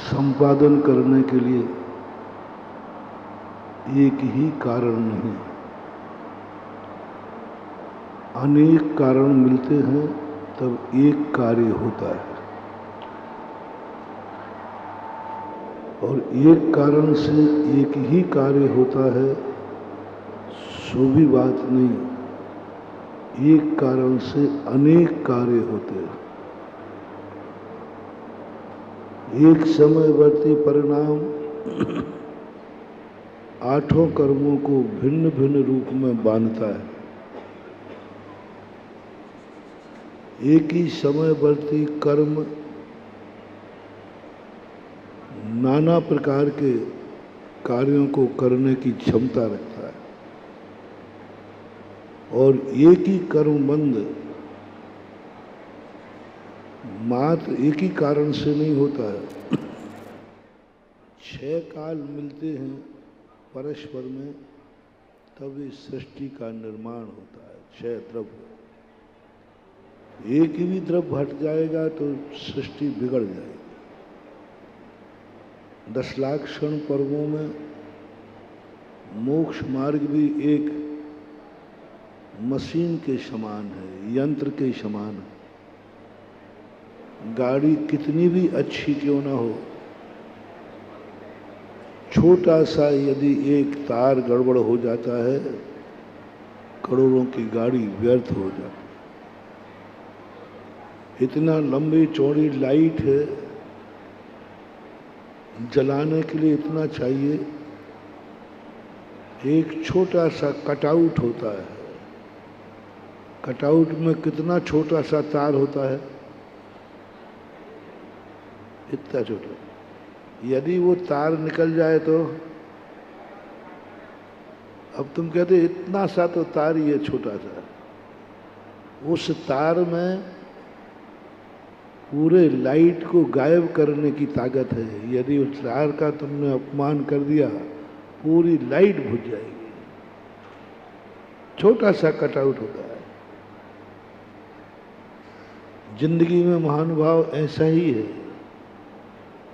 संपादन करने के लिए एक ही कारण नहीं, अनेक कारण मिलते हैं तब एक कार्य होता है। और एक कारण से एक ही कार्य होता है सो भी बात नहीं, एक कारण से अनेक कार्य होते हैं। एक समयवर्ती परिणाम आठों कर्मों को भिन्न भिन्न रूप में बांधता है। एक ही समयवर्ती कर्म नाना प्रकार के कार्यों को करने की क्षमता रखता है और एक ही कर्मबंध मात्र एक ही कारण से नहीं होता है। 6 काल मिलते हैं परस्पर में तब इस सृष्टि का निर्माण होता है। 6 द्रव्य, एक ही द्रव्य हट जाएगा तो सृष्टि बिगड़ जाएगी। 10 लाख क्षण पर्वों में मोक्ष मार्ग भी एक मशीन के समान है, यंत्र के समान है। गाड़ी कितनी भी अच्छी क्यों ना हो, छोटा सा यदि एक तार गड़बड़ हो जाता है, करोड़ों की गाड़ी व्यर्थ हो जाती है। इतना लंबी चौड़ी लाइट है, जलाने के लिए इतना चाहिए, एक छोटा सा कटआउट होता है। कटआउट में कितना छोटा सा तार होता है, इतना छोटा। यदि वो तार निकल जाए तो अब तुम कहते इतना सा तो तार ही है छोटा सा, उस तार में पूरे लाइट को गायब करने की ताकत है। यदि उस तार का तुमने अपमान कर दिया, पूरी लाइट बुझ जाएगी। छोटा सा कटआउट होता है। जिंदगी में महानुभाव ऐसा ही है।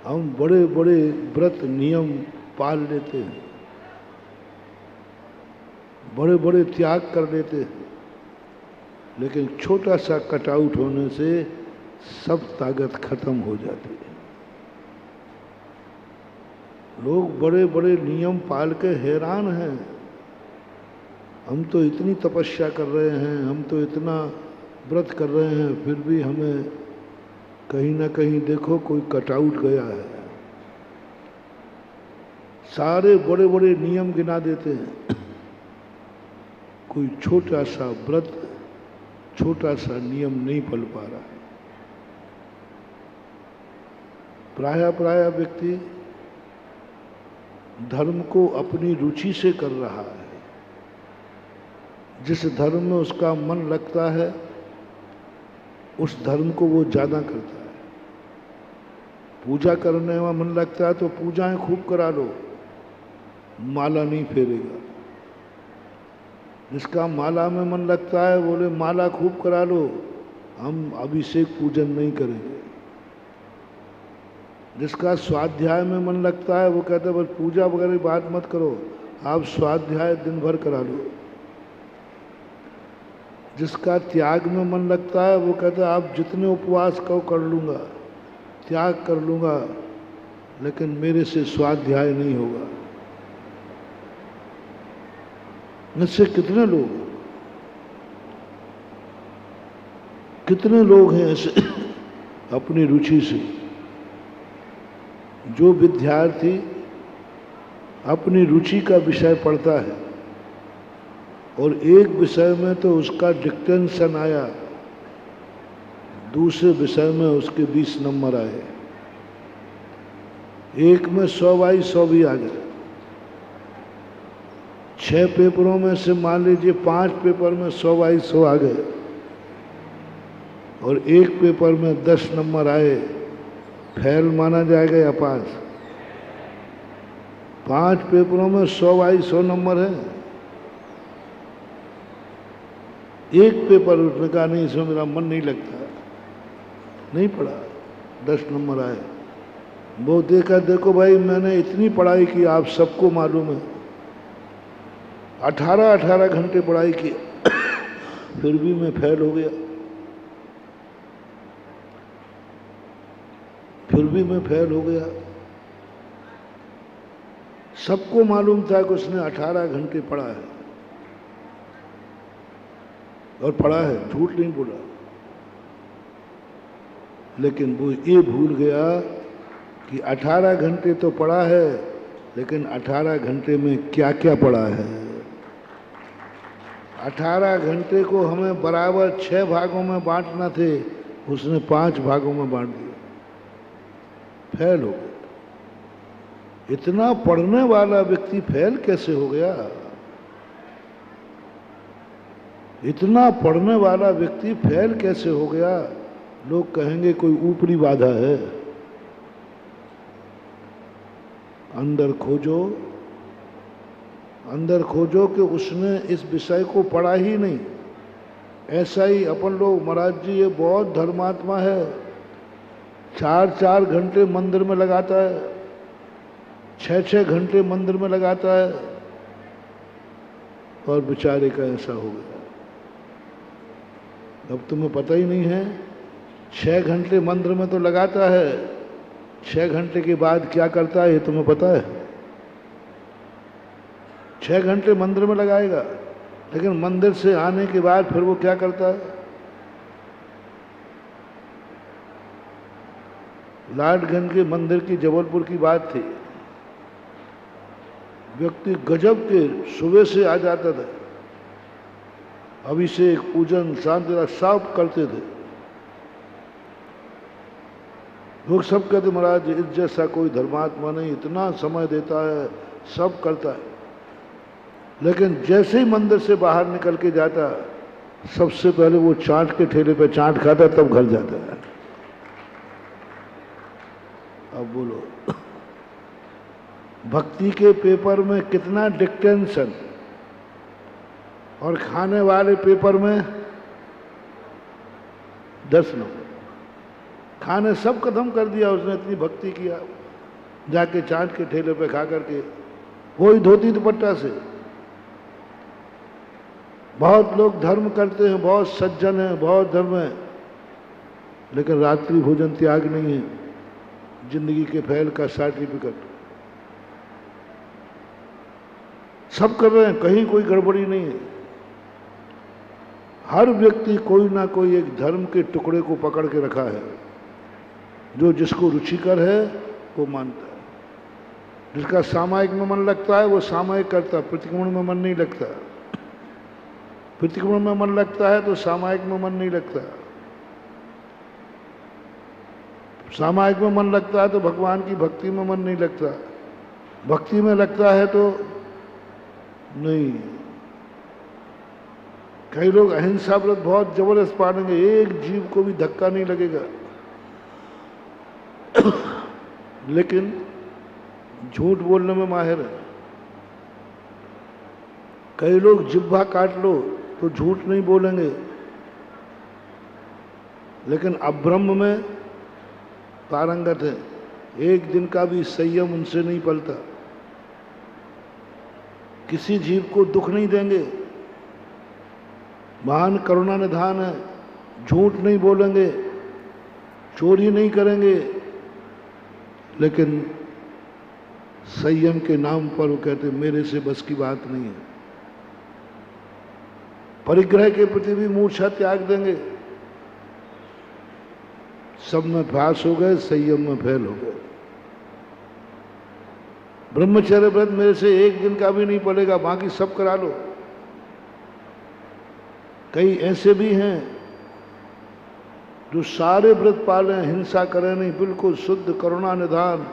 हम बड़े बड़े व्रत नियम पाल लेते हैं, बड़े बड़े त्याग कर लेते हैं, लेकिन छोटा सा कटआउट होने से सब ताकत खत्म हो जाती है। लोग बड़े बड़े नियम पाल के हैरान हैं। हम तो इतनी तपस्या कर रहे हैं, हम तो इतना व्रत कर रहे हैं, फिर भी हमें कहीं ना कहीं देखो कोई कटआउट गया है। सारे बड़े बड़े नियम गिना देते हैं, कोई छोटा सा व्रत, छोटा सा नियम नहीं पल पा रहा है। प्रायः व्यक्ति धर्म को अपनी रुचि से कर रहा है। जिस धर्म में उसका मन लगता है उस धर्म को वो ज्यादा करता है। पूजा करने में मन लगता है तो पूजाएं खूब करा लो, माला नहीं फेरेगा। जिसका माला में मन लगता है बोले माला खूब करा लो, हम अभिषेक पूजन नहीं करेंगे। जिसका स्वाध्याय में मन लगता है वो कहता है बस पूजा वगैरह बात मत करो, आप स्वाध्याय दिन भर करा लो। जिसका त्याग में मन लगता है वो कहता है आप जितने उपवास कहो कर लूँगा, त्याग कर लूँगा, लेकिन मेरे से स्वाध्याय नहीं होगा। मुझसे कितने लोग हैं ऐसे अपनी रुचि से। जो विद्यार्थी अपनी रुचि का विषय पढ़ता है और एक विषय में तो उसका डिक्टेंशन आया, दूसरे विषय में उसके 20 नंबर आए, एक में 100/100 भी आ गए। 6 पेपरों में से मान लीजिए 5 पेपर में 100/100 आ गए और एक पेपर में 10 नंबर आए, फेल माना जाएगा या पास? 5 पेपरों में 100/100 नंबर है। एक पेपर उसने कहा नहीं, इसमें मेरा मन नहीं लगता, नहीं पढ़ा, 10 नंबर आए। वो देखा, देखो भाई मैंने इतनी पढ़ाई की, आप सबको मालूम है, 18 घंटे पढ़ाई की, फिर भी मैं फेल हो गया, फिर भी मैं फेल हो गया। सबको मालूम था कि उसने 18 घंटे पढ़ा है, और पढ़ा है, झूठ नहीं बोला। लेकिन वो ये भूल गया कि 18 घंटे तो पढ़ा है, लेकिन 18 घंटे में क्या क्या पढ़ा है। 18 घंटे को हमें बराबर 6 भागों में बांटना थे, उसने 5 भागों में बांट दिया, फेल हो गया। इतना पढ़ने वाला व्यक्ति फेल कैसे हो गया? इतना पढ़ने वाला व्यक्ति फेल कैसे हो गया? लोग कहेंगे कोई ऊपरी बाधा है। अंदर खोजो, अंदर खोजो कि उसने इस विषय को पढ़ा ही नहीं। ऐसा ही अपन लोग, महाराज जी ये बहुत धर्मात्मा है, 4 घंटे मंदिर में लगाता है, 6 घंटे मंदिर में लगाता है, और बेचारे का ऐसा हो गया। अब तुम्हें पता ही नहीं है, 6 घंटे मंदिर में तो लगाता है, 6 घंटे के बाद क्या करता है ये तुम्हें पता है? 6 घंटे मंदिर में लगाएगा, लेकिन मंदिर से आने के बाद फिर वो क्या करता है? लाडगंज के मंदिर की, जबलपुर की बात थी, व्यक्ति गजब के सुबह से आ जाता था, अभिषेक, पूजन, शांति सब करते थे। लोग सब कहते महाराज इस जैसा कोई धर्मात्मा नहीं, इतना समय देता है, सब करता है। लेकिन जैसे ही मंदिर से बाहर निकल के जाता, सबसे पहले वो चाट के ठेले पे चाट खाता, तब घर जाता है। अब बोलो, भक्ति के पेपर में कितना डिक्टेंशन, और खाने वाले पेपर में 10 नंबर। खाने सब खत्म कर दिया उसने, इतनी भक्ति किया, जाके चाट के ठेले पे खा करके, वही धोती दुपट्टा से। बहुत लोग धर्म करते हैं, बहुत सज्जन हैं, बहुत धर्म है, लेकिन रात्रि भोजन त्याग नहीं है, जिंदगी के फेल का सर्टिफिकेट। सब कर रहे हैं, कहीं कोई गड़बड़ी नहीं है। हर व्यक्ति कोई ना कोई एक धर्म के टुकड़े को पकड़ के रखा है, जो जिसको रुचिकर है वो मानता है। जिसका सामायिक में मन लगता है वो सामायिक करता है, प्रतिक्रमण में मन नहीं लगता। प्रतिक्रमण में मन लगता है तो सामायिक में मन नहीं लगता। सामायिक में मन लगता है तो भगवान की भक्ति में मन नहीं लगता, भक्ति में लगता है तो नहीं। कई लोग अहिंसा व्रत बहुत जबरदस्त पालेंगे, एक जीव को भी धक्का नहीं लगेगा, लेकिन झूठ बोलने में माहिर है। कई लोग जिह्वा काट लो तो झूठ नहीं बोलेंगे, लेकिन अब्रह्म में पारंगत है, एक दिन का भी संयम उनसे नहीं पलता। किसी जीव को दुख नहीं देंगे, महान करुणा निधान है, झूठ नहीं बोलेंगे, चोरी नहीं करेंगे, लेकिन संयम के नाम पर वो कहते मेरे से बस की बात नहीं है। परिग्रह के प्रति भी मूर्छा त्याग देंगे। सब में पास हो गए, संयम में फेल हो गए। ब्रह्मचर्य व्रत मेरे से एक दिन का भी नहीं पड़ेगा, बाकी सब करा लो। कई ऐसे भी हैं जो सारे व्रत पाले, हिंसा करें नहीं, बिल्कुल शुद्ध करुणा निधान,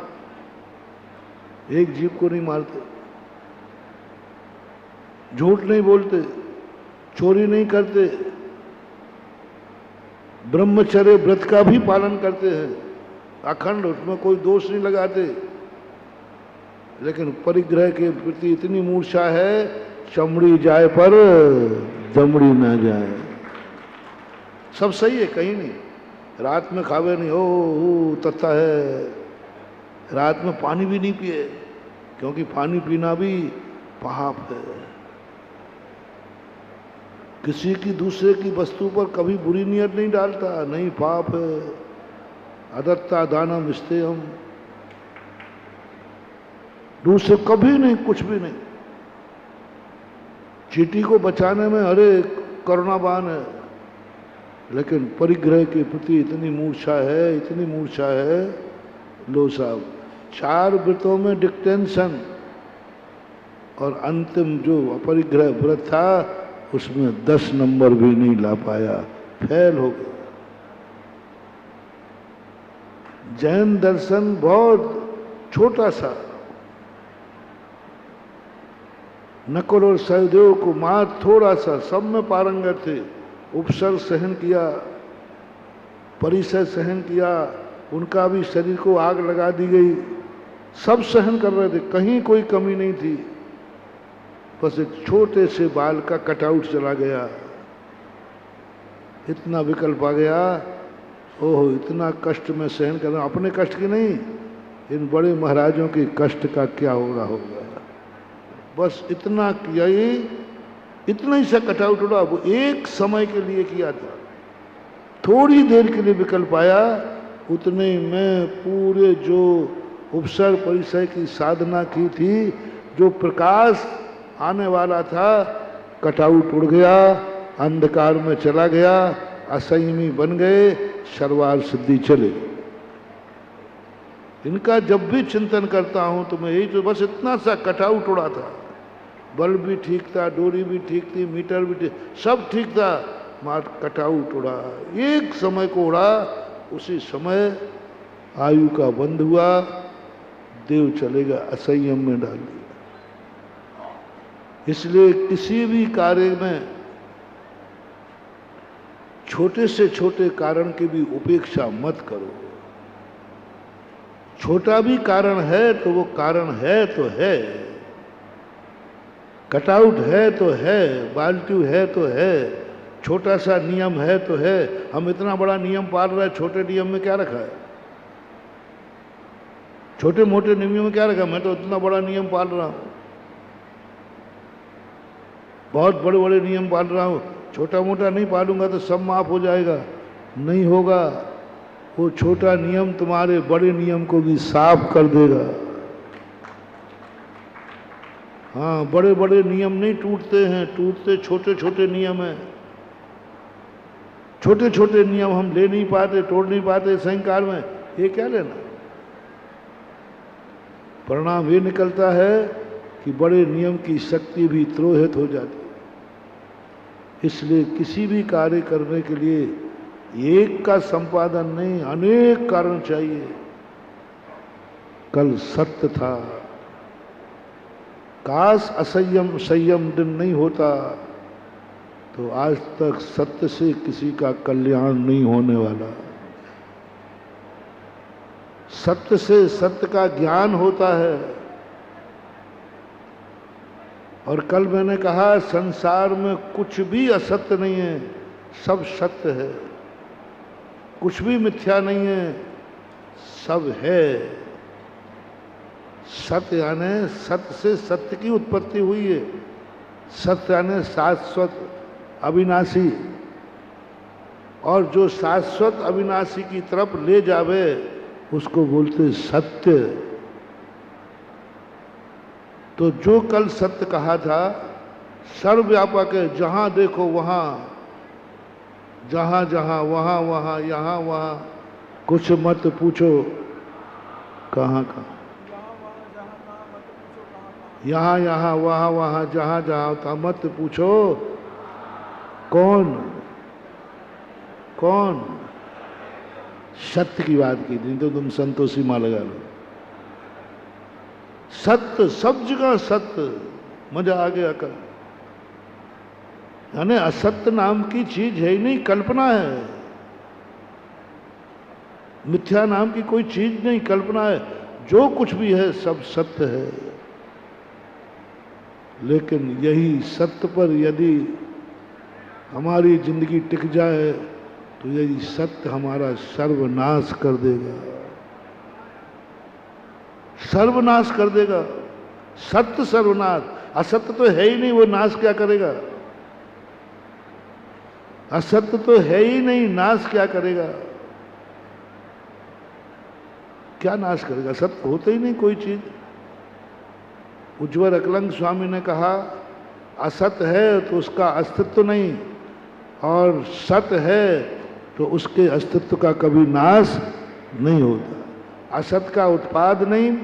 एक जीव को नहीं मारते, झूठ नहीं बोलते, चोरी नहीं करते, ब्रह्मचर्य व्रत का भी पालन करते हैं अखंड, उसमें कोई दोष नहीं लगाते, लेकिन परिग्रह के प्रति इतनी मूर्छा है, चमड़ी जाए पर दमड़ी ना जाए। सब सही है, कहीं नहीं, रात में खावे नहीं, ओ तत्ता है, रात में पानी भी नहीं पिए, क्योंकि पानी पीना भी पाप है। किसी की दूसरे की वस्तु पर कभी बुरी नियत नहीं डालता, नहीं, पाप है। अदत्ता दानम स्तेयम, दूसरे कभी नहीं, कुछ भी नहीं। चींटी को बचाने में अरे करुणावान है, लेकिन परिग्रह के प्रति इतनी मूर्छा है, इतनी मूर्छा है। लो साहब, 4 व्रतों में डिक्टेंशन और अंतिम जो अपरिग्रह व्रत था उसमें 10 नंबर भी नहीं ला पाया, फेल हो गया। जैन दर्शन बहुत छोटा सा, नकुल और सहदेव को मार थोड़ा सा, सब में पारंगत थे। उपसर्ग सहन किया, परिसर सहन किया, उनका भी शरीर को आग लगा दी गई, सब सहन कर रहे थे, कहीं कोई कमी नहीं थी। बस एक छोटे से बाल का कटआउट चला गया, इतना विकल्प आ गया। ओहो, इतना कष्ट में सहन कर रहा हूं, अपने कष्ट की नहीं, इन बड़े महाराजों के कष्ट का क्या हो रहा होगा। बस इतना किया, इतना ही सा कटआउट उड़ा, वो एक समय के लिए किया था, थोड़ी देर के लिए विकल्प आया, उतने में पूरे जो उपसर्ग परिसर की साधना की थी, जो प्रकाश आने वाला था, कटआउट उड़ गया, अंधकार में चला गया, असंयमी बन गए, सर्वार सिद्धि चले। इनका जब भी चिंतन करता हूं तो मैं यही, तो बस इतना सा कटआउट उड़ा था, बल्ब भी ठीक था, डोरी भी ठीक थी, मीटर भी ठीक, सब ठीक था, मात्र कटआउट उड़ा, एक समय को उड़ा। उसी समय आयु का बंध हुआ, देव चलेगा, असंयम में डाल दिया। इसलिए किसी भी कार्य में छोटे से छोटे कारण की भी उपेक्षा मत करो। छोटा भी कारण है तो वो कारण है तो है, कटआउट है तो है, बाल्टी है तो है, छोटा सा नियम है तो है। हम इतना बड़ा नियम पाल रहे हैं, छोटे नियम में क्या रखा है? छोटे मोटे नियमों में क्या रखा? मैं तो इतना बड़ा नियम पाल रहा हूं, बहुत बड़े बड़े नियम पाल रहा हूं, छोटा मोटा नहीं पालूंगा तो सब माफ हो जाएगा। नहीं होगा, वो छोटा नियम तुम्हारे बड़े नियम को भी साफ कर देगा। हाँ, बड़े बड़े नियम नहीं टूटते हैं, टूटते छोटे छोटे नियम हैं। छोटे छोटे नियम हम ले नहीं पाते, तोड़ नहीं पाते संसार में, ये क्या लेना। परिणाम ये निकलता है कि बड़े नियम की शक्ति भी तिरोहित हो जाती है। इसलिए किसी भी कार्य करने के लिए एक का संपादन नहीं, अनेक कारण चाहिए। कल सत्य था, काश असंयम संयम दिन नहीं होता तो आज तक सत्य से किसी का कल्याण नहीं होने वाला। सत्य से सत्य का ज्ञान होता है। और कल मैंने कहा, संसार में कुछ भी असत्य नहीं है, सब सत्य है। कुछ भी मिथ्या नहीं है, सब है। सत्य यानी सत्य से सत्य की उत्पत्ति हुई है। सत्य यानी शाश्वत अविनाशी, और जो शाश्वत अविनाशी की तरफ ले जावे उसको बोलते सत्य। तो जो कल सत्य कहा था सर्वव्यापक है, जहां देखो वहां, जहां जहां वहां वहां, यहां वहां, कुछ मत पूछो कहां कहां, यहाँ यहाँ वहाँ वहाँ, जहाँ जहाँ का मत पूछो कौन कौन। सत्य की बात की थी तो तुम संतोषी माँ लगा लो। सत्य, सब जगह सत्य, मजा आ गया कल। यानी असत्य नाम की चीज है ही नहीं, कल्पना है। मिथ्या नाम की कोई चीज नहीं, कल्पना है। जो कुछ भी है सब सत्य है। लेकिन यही सत्य पर यदि हमारी जिंदगी टिक जाए तो यही सत्य हमारा सर्वनाश कर देगा। सर्वनाश कर देगा। सत्य सर्वनाश, असत्य तो है ही नहीं, वो नाश क्या करेगा? असत्य तो है ही नहीं, नाश क्या करेगा? क्या नाश करेगा? सत्य होता ही नहीं कोई चीज। उज्ज्वल अकलंग स्वामी ने कहा असत्य है तो उसका अस्तित्व नहीं, और सत्य है तो उसके अस्तित्व का कभी नाश नहीं होता। असत का उत्पाद नहीं,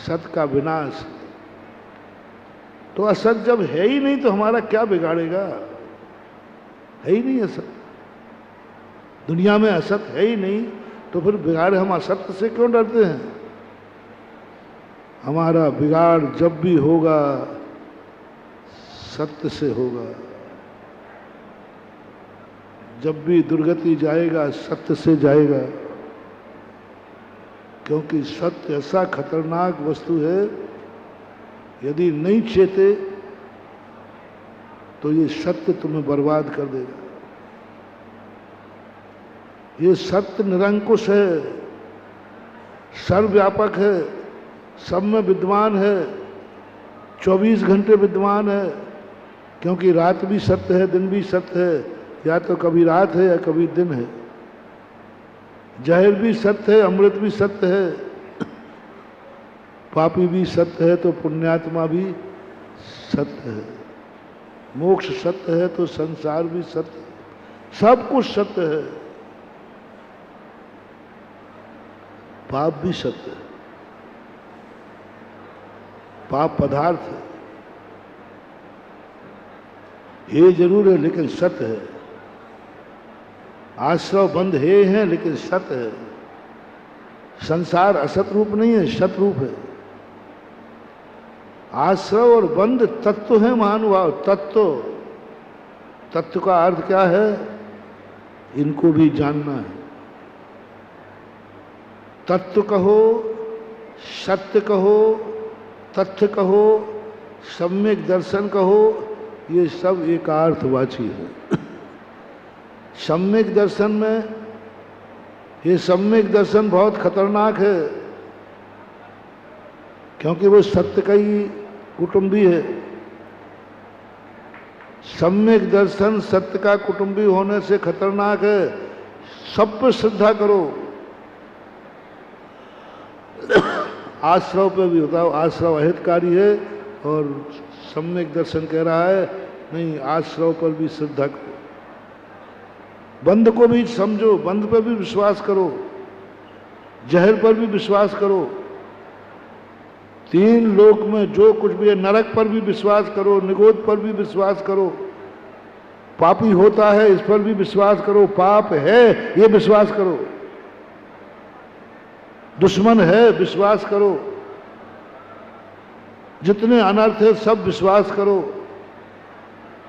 सत का विनाश। तो असत जब है ही नहीं तो हमारा क्या बिगाड़ेगा? है ही नहीं असत, दुनिया में असत है ही नहीं, तो फिर बिगाड़ हम असत्य से क्यों डरते हैं? हमारा बिगाड़ जब भी होगा सत्य से होगा, जब भी दुर्गति जाएगा सत्य से जाएगा, क्योंकि सत्य ऐसा खतरनाक वस्तु है, यदि नहीं चेते तो ये सत्य तुम्हें बर्बाद कर देगा। ये सत्य निरंकुश है, सर्वव्यापक है, सब में विद्वान है, 24 घंटे विद्वान है, क्योंकि रात भी सत्य है, दिन भी सत्य है, या तो कभी रात है या कभी दिन है। जहर भी सत्य है, अमृत भी सत्य है, पापी भी सत्य है तो पुण्यात्मा भी सत्य है, मोक्ष सत्य है तो संसार भी सत्य है, सब कुछ सत्य है। पाप भी सत्य है, पाप पदार्थ है, ये जरूर है लेकिन सत्य है। आश्रव बंध हे हैं लेकिन सत्य है। संसार असत रूप नहीं है, सत रूप है। आश्रव और बंध तत्व है महानुभाव, तत्व। तत्व का अर्थ क्या है? इनको भी जानना है। तत्व कहो, सत्य कहो, तथ्य कहो, सम्यक दर्शन कहो, ये सब एकार्थवाची है। सम्यक दर्शन में, ये सम्यक दर्शन बहुत खतरनाक है, क्योंकि वो सत्य का ही कुटुंबी है। सम्यक दर्शन सत्य का कुटुंबी होने से खतरनाक है। सब पे श्रद्धा करो। आश्रव पे भी होता है, आश्रव अहितकारी है, और सम्यक दर्शन कह रहा है नहीं, आश्रव पर भी श्रद्धा करो। बंध को भी समझो, बंध पर भी विश्वास करो, जहर पर भी विश्वास करो, तीन लोक में जो कुछ भी है, नरक पर भी विश्वास करो, निगोद पर भी विश्वास करो, पापी होता है इस पर भी विश्वास करो, पाप है ये विश्वास करो, दुश्मन है विश्वास करो, जितने अनर्थ है सब विश्वास करो।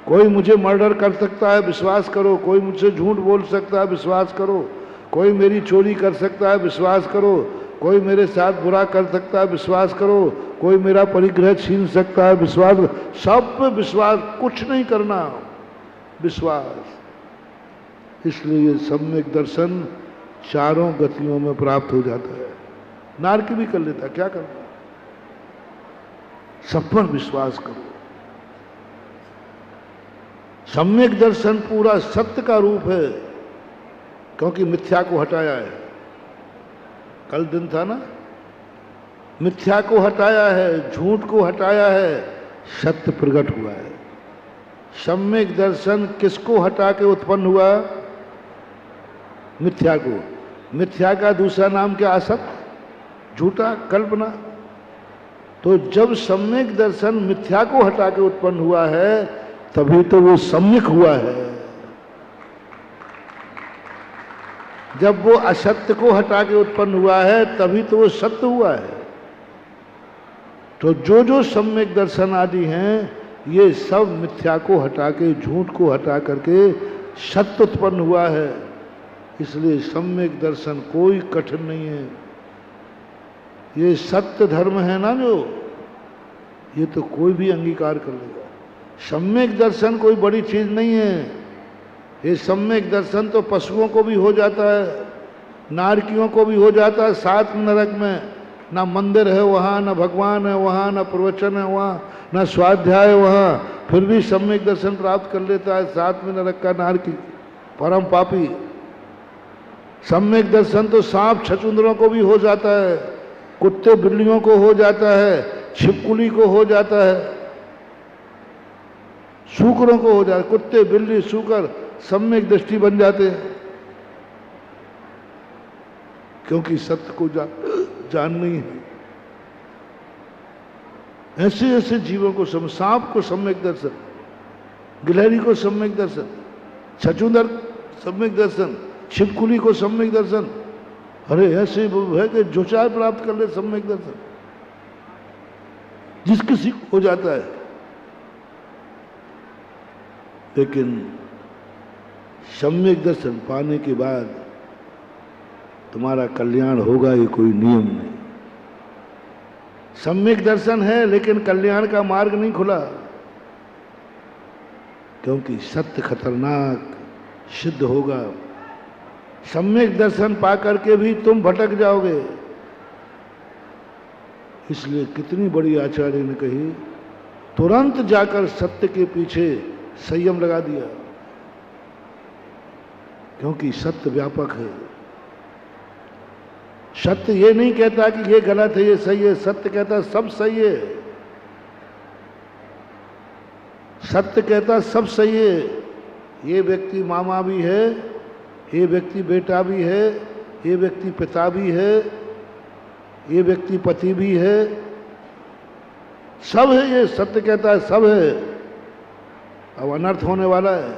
कोई मुझे मर्डर कर सकता है विश्वास करो, कोई मुझसे झूठ बोल सकता है विश्वास करो, कोई मेरी चोरी कर सकता है विश्वास करो, कोई मेरे साथ बुरा कर सकता है विश्वास करो, कोई मेरा परिग्रह छीन सकता है विश्वास। सब पे विश्वास, कुछ नहीं करना, विश्वास। इसलिए सम्यक दर्शन चारों गतियों में प्राप्त हो जाता है। नारकी भी कर लेता, क्या करना, सब पर विश्वास करो। सम्यक दर्शन पूरा सत्य का रूप है, क्योंकि मिथ्या को हटाया है। कल दिन था ना, मिथ्या को हटाया है, झूठ को हटाया है, सत्य प्रकट हुआ है। सम्यक दर्शन किसको हटा के उत्पन्न हुआ? मिथ्या को। मिथ्या का दूसरा नाम क्या? असत, झूठा, कल्पना। तो जब सम्यक दर्शन मिथ्या को हटा के उत्पन्न हुआ है, तभी तो वो सम्यक हुआ है। जब वो असत्य को हटा के उत्पन्न हुआ है, तभी तो वो सत्य हुआ है। तो जो जो सम्यक दर्शन आदि हैं, ये सब मिथ्या को हटा के, झूठ को हटा करके सत्य उत्पन्न हुआ है। इसलिए सम्यक दर्शन कोई कठिन नहीं है। ये सत्य धर्म है ना जो, ये तो कोई भी अंगीकार कर लेगा। सम्यक दर्शन कोई बड़ी चीज नहीं है। ये सम्यक दर्शन तो पशुओं को भी हो जाता है, नारकियों को भी हो जाता है 7 नरक में, ना मंदिर है वहाँ, ना भगवान है वहाँ, ना प्रवचन है वहाँ, ना स्वाध्याय वहाँ, फिर भी सम्यक दर्शन प्राप्त कर लेता है। साथ में नरक का नारकी, परम पापी। सम्यक दर्शन तो सांप छछूंदरों को भी हो जाता है, कुत्ते बिल्लियों को हो जाता है, छिपकुली को हो जाता है, सूकरों को हो जाता है। कुत्ते बिल्ली सूकर सम्यक दृष्टि बन जाते हैं, क्योंकि सत्य को जाननी है। ऐसे ऐसे जीवों को सांप को सम्यक दर्शन, गिलहरी को सम्यक दर्शन, छछूंदर सम्यक दर्शन, छिपकुली को सम्यक दर्शन। अरे ऐसे है कि जो चाहे प्राप्त कर ले सम्यक दर्शन, जिस किसी को हो जाता है। लेकिन सम्यक दर्शन पाने के बाद तुम्हारा कल्याण होगा, ये कोई नियम नहीं। सम्यक दर्शन है लेकिन कल्याण का मार्ग नहीं खुला, क्योंकि सत्य खतरनाक सिद्ध होगा। सम्यक दर्शन पाकर के भी तुम भटक जाओगे। इसलिए कितनी बड़ी आचार्य ने कही, तुरंत जाकर सत्य के पीछे संयम लगा दिया, क्योंकि सत्य व्यापक है। सत्य ये नहीं कहता कि ये गलत है ये सही है, सत्य कहता सब सही है। सत्य कहता सब सही है। ये व्यक्ति मामा भी है, ये व्यक्ति बेटा भी है, ये व्यक्ति पिता भी है, ये व्यक्ति पति भी है, सब है। ये सत्य कहता है सब है। अब अनर्थ होने वाला है,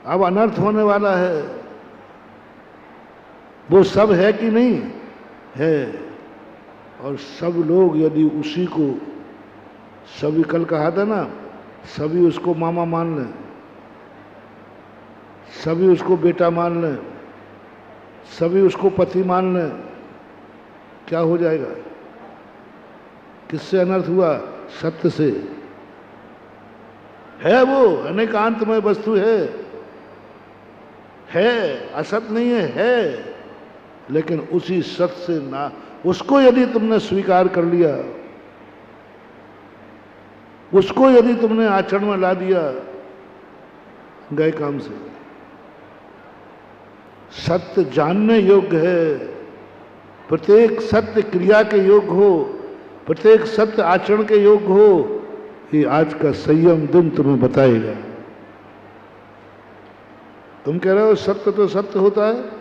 अब अनर्थ होने वाला है। वो सब है कि नहीं है, और सब लोग यदि उसी को, सभी कल कहा था ना, सभी उसको मामा मान लें, सभी उसको बेटा मान लें, सभी उसको पति मान लें, क्या हो जाएगा? किससे अनर्थ हुआ? सत्य से। है वो अनेकांतमय वस्तु है, असत नहीं है। लेकिन उसी सत्य से ना, उसको यदि तुमने स्वीकार कर लिया, उसको यदि तुमने आचरण में ला दिया, गए काम से। सत्य जानने योग्य है, प्रत्येक सत्य क्रिया के योग्य हो, प्रत्येक सत्य आचरण के योग्य हो। ये आज का संयम दिन तुम्हें बताएगा। तुम कह रहे हो सत्य तो सत्य होता है,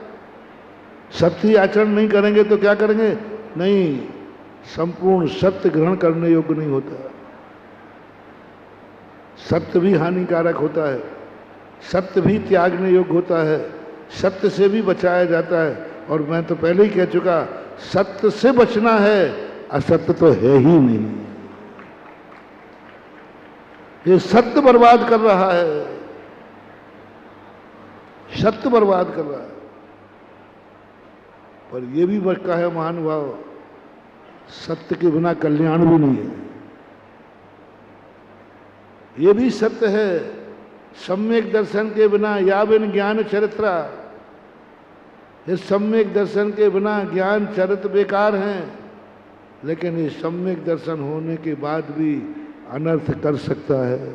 सत्य आचरण नहीं करेंगे तो क्या करेंगे? नहीं, संपूर्ण सत्य ग्रहण करने योग्य नहीं होता। सत्य भी हानिकारक होता है, सत्य भी त्यागने योग्य होता है, सत्य से भी बचाया जाता है। और मैं तो पहले ही कह चुका, सत्य से बचना है, असत्य तो है ही नहीं। ये सत्य बर्बाद कर रहा है, सत्य बर्बाद कर रहा है। पर ये भी बचका है महानुभाव, सत्य के बिना कल्याण भी नहीं है। ये भी सत्य है, सम्यक दर्शन के बिना या बिन ज्ञान चरित्र, इस सम्यक दर्शन के बिना ज्ञान चरित्र बेकार हैं। लेकिन ये सम्यक दर्शन होने के बाद भी अनर्थ कर सकता है,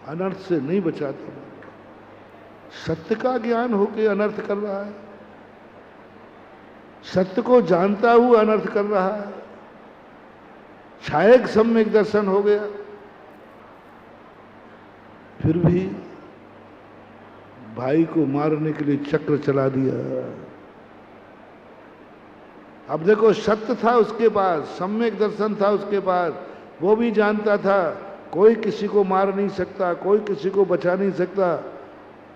अनर्थ से नहीं बचाता। सत्य का ज्ञान होकर अनर्थ कर रहा है, सत्य को जानता हुआ अनर्थ कर रहा है। छायक सम्यक दर्शन हो गया, फिर भी भाई को मारने के लिए चक्र चला दिया। अब देखो, सत्य था उसके पास, सम्यक दर्शन था उसके पास, वो भी जानता था कोई किसी को मार नहीं सकता, कोई किसी को बचा नहीं सकता।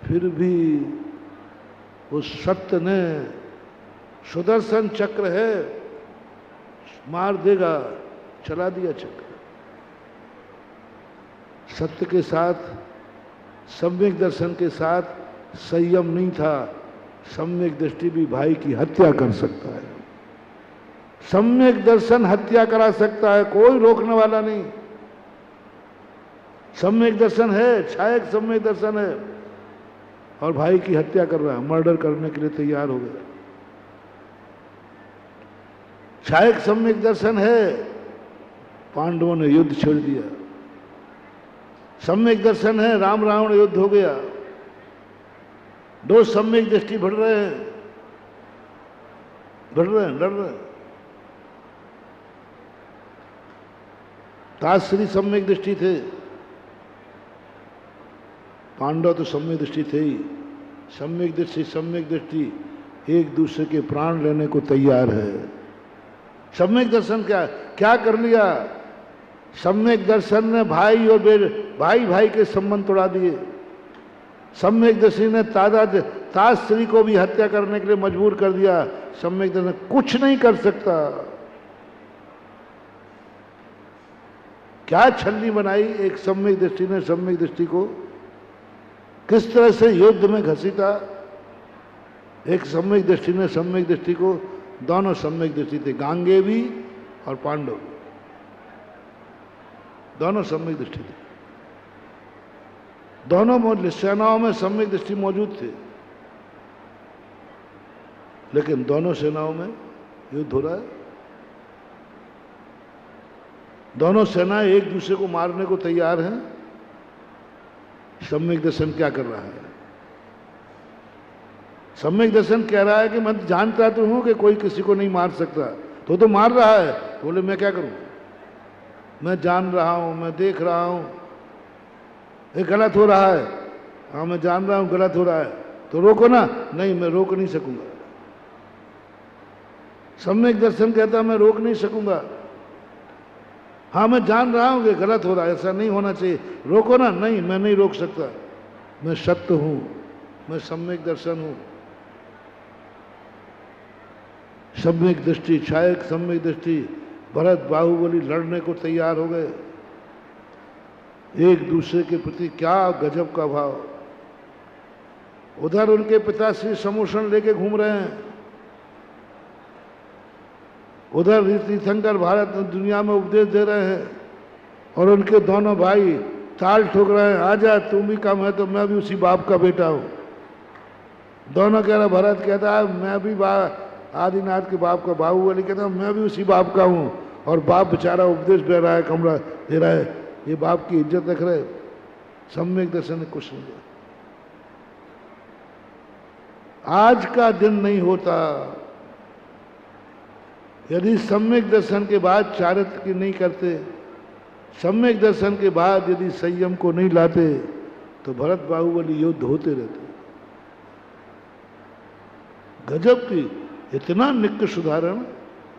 फिर भी उस सत्य ने, सुदर्शन चक्र है, मार देगा, चला दिया चक्र। सत्य के साथ, सम्यक दर्शन के साथ संयम नहीं था। सम्यक दृष्टि भी भाई की हत्या कर सकता है, सम्यक दर्शन हत्या करा सकता है, कोई रोकने वाला नहीं। सम्यक दर्शन है, छायक सम्यक दर्शन है, और भाई की हत्या कर रहा है, मर्डर करने के लिए तैयार हो गया। छायक सम्यक दर्शन है, पांडवों ने युद्ध छोड़ दिया। सम्यक दर्शन है, राम रावण युद्ध हो गया। दो सम्यक दृष्टि बढ़ रहे हैं, डर रहे हैं। ताश्री सम्यक दृष्टि थे, पांडव तो सम्यक दृष्टि थे ही। सम्यक दृष्टि एक दूसरे के प्राण लेने को तैयार है। सम्यक दर्शन क्या कर लिया? सम्यक दर्शन ने भाई और भाई के संबंध तोड़ा दिए। सम्यक दर्शी ने ताश्री को भी हत्या करने के लिए मजबूर कर दिया। सम्यक दर्शन कुछ नहीं कर सकता। क्या छलनी बनाई एक सम्यक दृष्टि ने सम्यक दृष्टि को, किस तरह से युद्ध में घसीटा एक सम्यक दृष्टि ने सम्यक दृष्टि को। दोनों सम्यक दृष्टि थे, गांगेय और पांडव, दोनों सम्यक दृष्टि थे। दोनों सेनाओं में सम्यक दृष्टि मौजूद थे, लेकिन दोनों सेनाओं में युद्ध हो रहा है। दोनों सेनाएं एक दूसरे को मारने को तैयार हैं। सम्यक दर्शन क्या कर रहा है? सम्यक दर्शन कह रहा है कि मैं जानता तो हूं कि कोई किसी को नहीं मार सकता, तो मार रहा है। तो बोले मैं क्या करूं? मैं जान रहा हूं, मैं देख रहा हूं ये गलत हो रहा है। हाँ मैं जान रहा हूं गलत हो रहा है, तो रोको ना। नहीं, मैं रोक नहीं सकूंगा। सम्यक दर्शन कहता मैं रोक नहीं सकूंगा। हाँ मैं जान रहा हूं कि गलत हो रहा है, ऐसा नहीं होना चाहिए, रोको ना। नहीं, मैं नहीं रोक सकता, मैं सत्य हूं, मैं सम्यक दर्शन हूं। सम्यक दृष्टि, छायक सम्यक दृष्टि। भरत बाहुबली लड़ने को तैयार हो गए, एक दूसरे के प्रति क्या गजब का भाव। उधर उनके पिताश्री समोषण लेके घूम रहे हैं, उधर तीर्थंकर भारत दुनिया में उपदेश दे रहे हैं, और उनके दोनों भाई ताल ठोक रहे हैं, आजा तुम भी कम है तो मैं भी उसी बाप का बेटा हूं। दोनों कह रहे, भरत कहता है मैं भी आदिनाथ के बाप का, बाहुबली कहता है मैं भी उसी बाप का हूं। और बाप बेचारा उपदेश दे रहा है, कमरा दे रहा है, ये बाप की इज्जत रख रहे। सम्यक दर्शन ने कुछ नहीं दिया। आज का दिन नहीं होता यदि सम्यक दर्शन के बाद चारित्र की नहीं करते, सम्यक दर्शन के बाद यदि संयम को नहीं लाते, तो भरत बाहुबली युद्ध होते रहते। गजब की, इतना निकृष्ट उदाहरण।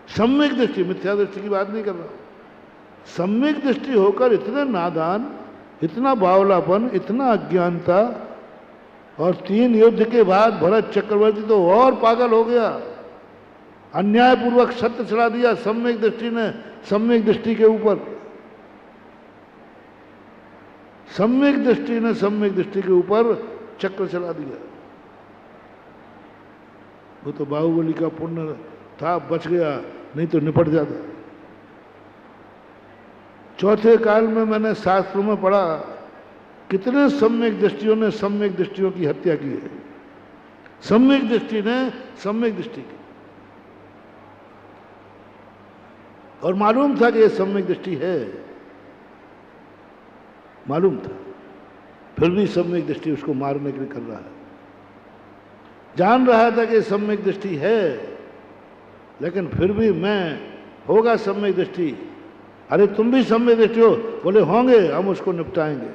सम्यक दृष्टि, मिथ्या दृष्टि की बात नहीं कर रहा, सम्यक दृष्टि होकर इतना नादान, इतना बावलापन, इतना अज्ञानता, और 3 युद्ध के बाद भरत चक्रवर्ती तो और पागल हो गया। अन्यायपूर्वक सत्य चला दिया सम्यक दृष्टि ने सम्यक दृष्टि के ऊपर। सम्यक दृष्टि ने सम्यक दृष्टि के ऊपर चक्र चला दिया। वो तो बाहुबली का पुण्य था, बच गया, नहीं तो निपट जाता। चौथे काल में मैंने शास्त्रों में पढ़ा कितने सम्यक दृष्टियों ने सम्यक दृष्टियों की हत्या की है। सम्यक दृष्टि ने सम्यक दृष्टि की, और मालूम था कि यह सम्यक दृष्टि है, मालूम था, फिर भी सम्यक दृष्टि उसको मारने के लिए कर रहा है। जान रहा था कि सम्यक दृष्टि है, लेकिन फिर भी मैं होगा सम्यक दृष्टि। अरे तुम भी सम्यक दृष्टि हो? बोले होंगे, हम उसको निपटाएंगे।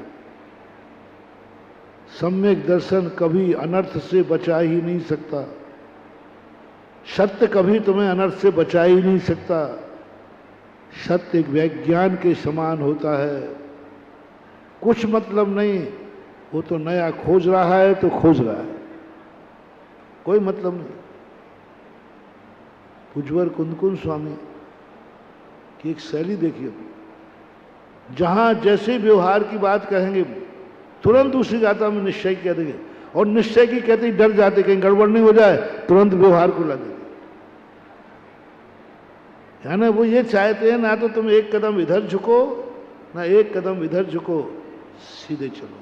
सम्यक दर्शन कभी अनर्थ से बचा ही नहीं सकता। सत्य कभी तुम्हें अनर्थ से बचा ही नहीं सकता। सत्य एक विज्ञान के समान होता है, कुछ मतलब नहीं। वो तो नया खोज रहा है तो खोज रहा है, कोई मतलब नहीं। पुजवर कुंदकुंद स्वामी की एक शैली देखिए, जहां जैसे व्यवहार की बात कहेंगे तुरंत दूसरी गाथा में निश्चय कह देंगे, और निश्चय की कहते ही डर जाते कहीं गड़बड़ नहीं हो जाए, तुरंत व्यवहार को ला देंगे। यानी वो ये चाहते हैं ना तो तुम एक कदम इधर झुको ना एक कदम इधर झुको, सीधे चलो।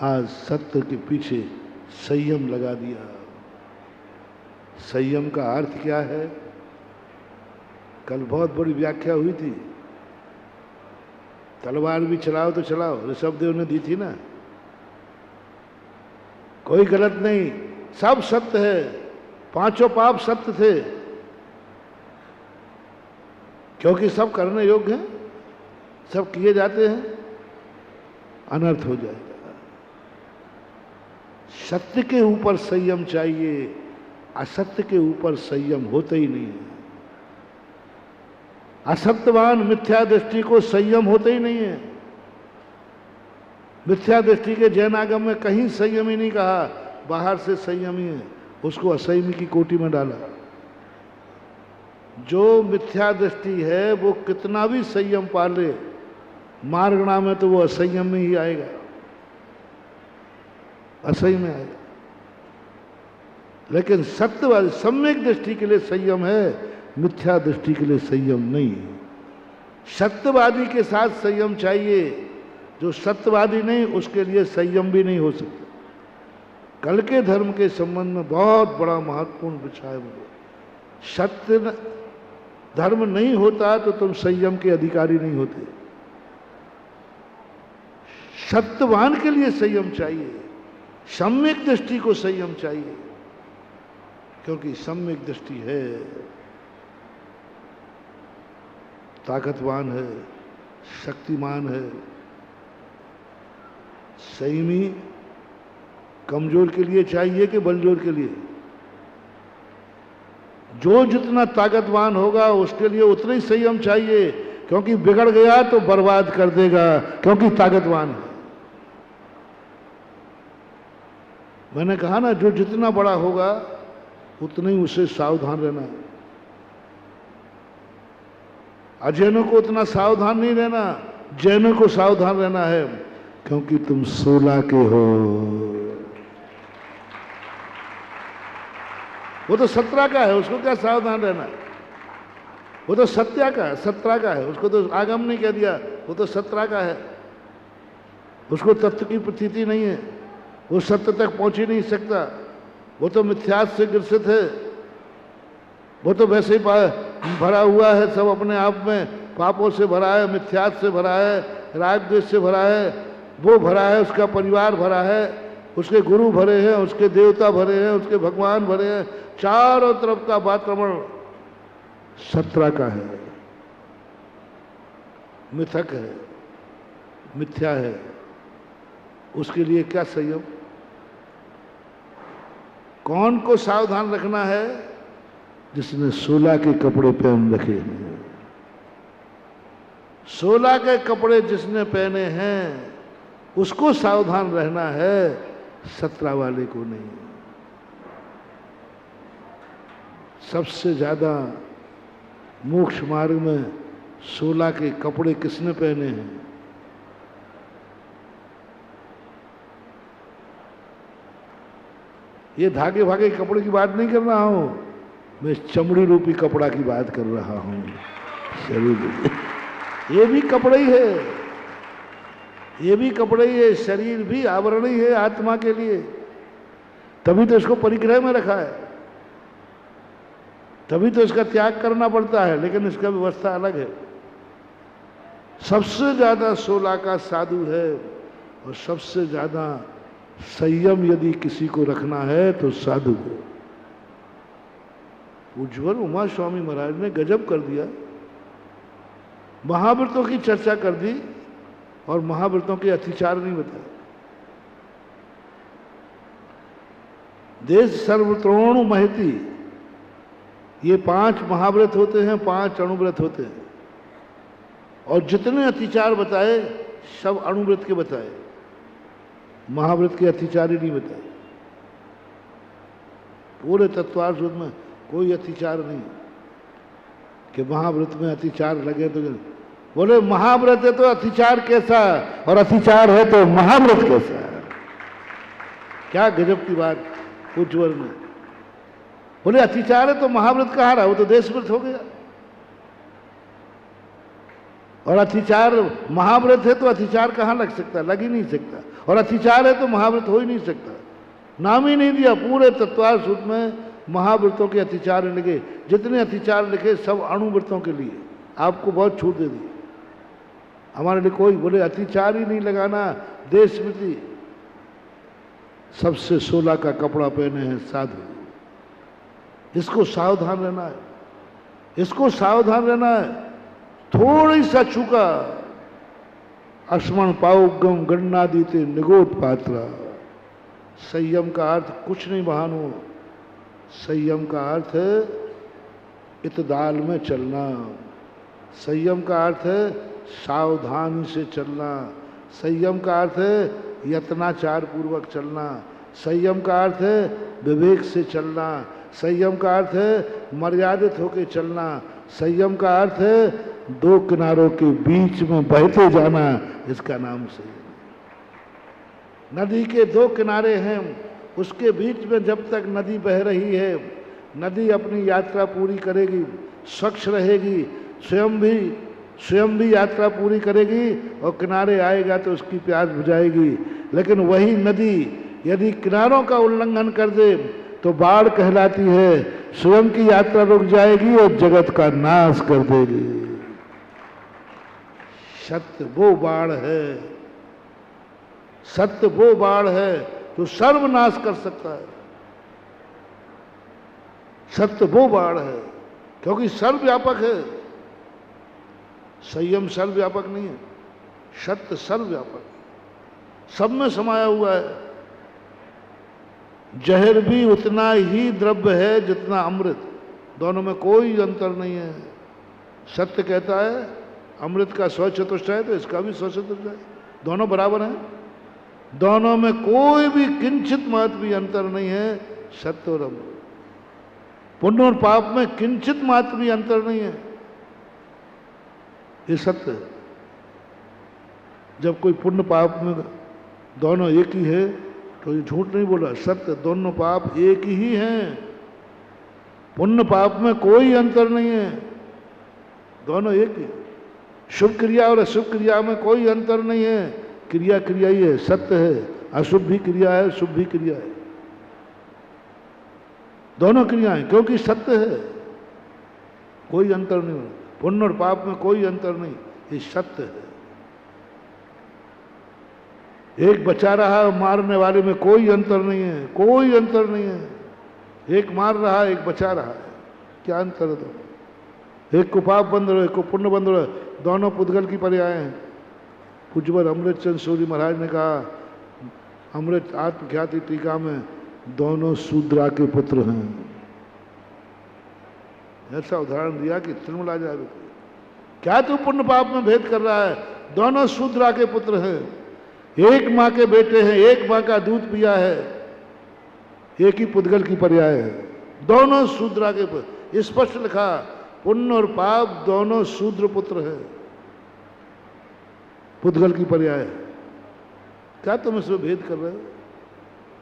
आज सत्य के पीछे संयम लगा दिया, संयम का अर्थ क्या है? कल बहुत बड़ी व्याख्या हुई थी। तलवार भी चलाओ तो चलाओ, ऋषभदेव ने दी थी ना। कोई गलत नहीं, सब सत्य है। पांचों पाप सत्य थे, क्योंकि सब करने योग्य हैं, सब किए जाते हैं, अनर्थ हो जाएगा। सत्य के ऊपर संयम चाहिए, असत्य के ऊपर संयम होता ही नहीं है। असत्यवान मिथ्या दृष्टि को संयम होता ही नहीं है। मिथ्या दृष्टि के जैनागम में कहीं संयम ही नहीं कहा, बाहर से संयम ही है, उसको असंयमी की कोटि में डाला। जो मिथ्या दृष्टि है वो कितना भी संयम पाले, मार्गणा में तो वो असंयम में ही आएगा, असंयम में आएगा। लेकिन सत्यवादी सम्यक दृष्टि के लिए संयम है, मिथ्या दृष्टि के लिए संयम नहीं। सत्यवादी के साथ संयम चाहिए, जो सत्यवादी नहीं उसके लिए संयम भी नहीं हो सकता। कल के धर्म के संबंध में बहुत बड़ा महत्वपूर्ण विषय है। सत्य धर्म नहीं होता तो तुम संयम के अधिकारी नहीं होते। सत्यवान के लिए संयम चाहिए, सम्यक दृष्टि को संयम चाहिए, क्योंकि सम्यक दृष्टि है, ताकतवान है, शक्तिमान है। संयमी कमजोर के लिए चाहिए कि बलजोर के लिए? जो जितना ताकतवान होगा उसके लिए उतना ही संयम चाहिए, क्योंकि बिगड़ गया तो बर्बाद कर देगा, क्योंकि ताकतवान है। मैंने कहा ना, जो जितना बड़ा होगा उतना ही उसे सावधान रहना है। अजैनों को उतना सावधान नहीं रहना, जैनों को सावधान रहना है, क्योंकि तुम 16 के हो। वो तो 17 का है, उसको क्या सावधान रहना है? वो तो सत्या का है, 17 का है, उसको तो आगम नहीं कह दिया, वो तो 17 का है। उसको तत्व की प्रतीति नहीं है, वो सत्य तक पहुंच ही नहीं सकता। वो तो मिथ्यास से ग्रसित है, वो तो वैसे ही भरा हुआ है, सब अपने आप में पापों से भरा है, मिथ्यास से भरा है, राग द्वेष से भरा है, वो भरा है, उसका परिवार भरा है, उसके गुरु भरे हैं, उसके देवता भरे हैं, उसके भगवान भरे हैं, चारों तरफ का वातावरण 17 का है, मिथक है, मिथ्या है। उसके लिए क्या संयम? कौन को सावधान रखना है? जिसने 16 के कपड़े पहन रखे हैं। 16 के कपड़े जिसने पहने हैं उसको सावधान रहना है, 17 वाले को नहीं। सबसे ज्यादा मोक्ष मार्ग में 16 के कपड़े किसने पहने हैं? ये धागे भागे कपड़े की बात नहीं कर रहा हूं, मैं चमड़ी रूपी कपड़ा की बात कर रहा हूं। शरीर ये भी कपड़ा ही है, ये भी कपड़ा ही है, शरीर भी आवरण ही है आत्मा के लिए। तभी तो इसको परिग्रह में रखा है, तभी तो इसका त्याग करना पड़ता है, लेकिन इसका व्यवस्था अलग है। सबसे ज्यादा 16 का साधु है, और सबसे ज्यादा संयम यदि किसी को रखना है तो साधु को। उज्ज्वल उमा स्वामी महाराज ने गजब कर दिया, महाव्रतों की चर्चा कर दी और महाव्रतों के अतिचार नहीं बताए। देश सर्वत्रोणु महति, ये 5 महाव्रत होते हैं, 5 अणुव्रत होते हैं, और जितने अतिचार बताए सब अणुव्रत के बताए, महाव्रत के अतिचार ही नहीं बताए। पूरे तत्वार्थ में कोई अतिचार नहीं कि महाव्रत में अतिचार लगे तो बोले महाव्रत है तो अतिचार कैसा, और अतिचार है तो महाव्रत कैसा। क्या गजब की बात उज्ज्वल ने बोले, अतिचार है तो महाव्रत कहाँ रहा, वो तो देशव्रत हो गया। और अतिचार महाव्रत है तो अतिचार कहाँ लग सकता, लग ही नहीं सकता। और अतिचार है तो महाव्रत हो ही नहीं सकता, नाम ही नहीं दिया। पूरे तत्वार्थ में महाव्रतों के अतिचार लिखे, जितने अतिचार लिखे सब अणुव्रतों के लिए, आपको बहुत छूट दे दी। हमारे लिए कोई बोले अतिचार ही नहीं लगाना, देश स्मृति, सबसे 16 का कपड़ा पहने हैं साधु। इसको सावधान रहना है, इसको सावधान रहना है। थोड़ी सा चूका अस्मण पाउगम गणनादीते निगोट पात्रा। संयम का अर्थ कुछ नहीं बहानो, संयम का अर्थ है इतदाल में चलना, संयम का अर्थ है सावधानी से चलना, संयम का अर्थ है यत्नाचार पूर्वक चलना, संयम का अर्थ है विवेक से चलना, संयम का अर्थ है मर्यादित होकर चलना, संयम का अर्थ है दो किनारों के बीच में बहते जाना, इसका नाम संयम। नदी के दो किनारे हैं, उसके बीच में जब तक नदी बह रही है, नदी अपनी यात्रा पूरी करेगी, स्वच्छ रहेगी, स्वयं भी यात्रा पूरी करेगी और किनारे आएगा तो उसकी प्यास बुझाएगी। लेकिन वही नदी यदि किनारों का उल्लंघन कर दे तो बाढ़ कहलाती है, स्वयं की यात्रा रुक जाएगी और जगत का नाश कर देगी। सत्य वो बाढ़ है, सत्य वो बाढ़ है जो सर्वनाश कर सकता है। सत्य वो बाढ़ है क्योंकि सर्वव्यापक है, संयम सर्वव्यापक नहीं है, सत्य सर्वव्यापक, सब में समाया हुआ है। जहर भी उतना ही द्रव्य है जितना अमृत, दोनों में कोई अंतर नहीं है। सत्य कहता है अमृत का 100 चतुष्टय तो इसका भी 100 चतुष्टय, दोनों बराबर हैं, दोनों में कोई भी किंचित मात्र भी अंतर नहीं है। सत्य और अमृत, पुण्य और पाप में किंचित मात्र भी अंतर नहीं है, ये सत्य है। जब कोई पुण्य पाप में दोनों एक ही है तो ये झूठ नहीं बोला, सत्य, दोनों पाप एक ही हैं, पुण्य पाप में कोई अंतर नहीं है, दोनों एक ही। शुभ क्रिया और अशुभ क्रिया में कोई अंतर नहीं है, क्रिया क्रिया ही है, सत्य है। अशुभ भी क्रिया है, शुभ भी क्रिया है, दोनों क्रियाएं, क्योंकि सत्य है, कोई अंतर नहीं है। पुण्य और पाप में कोई अंतर नहीं, ये सत्य है। एक बचा रहा मारने वाले में कोई अंतर नहीं है, कोई अंतर नहीं है। एक मार रहा है, एक बचा रहा है, क्या अंतर है दोनों? एक को पाप बंद रहे, एक को पुण्य बंद रहे, दोनों पुद्गल की पर्याय हैं। पूज्यवर अमृत चंद सूरी महाराज ने कहा अमृत आत्मख्याति टीका में, दोनों शूद्रा के पुत्र हैं। ऐसा उदाहरण दिया कि तिरमिला जाए। क्या तू पुण्य पाप में भेद कर रहा है? दोनों शूद्रा के पुत्र हैं, एक माँ के बेटे हैं, एक माँ का दूध पिया है, एक ही पुद्गल की पर्याय है, दोनों शूद्रा के पुत्र। स्पष्ट लिखा, पुण्य और पाप दोनों शूद्र पुत्र हैं, पुद्गल की पर्याय है। क्या तुम इसमें भेद कर रहे हो?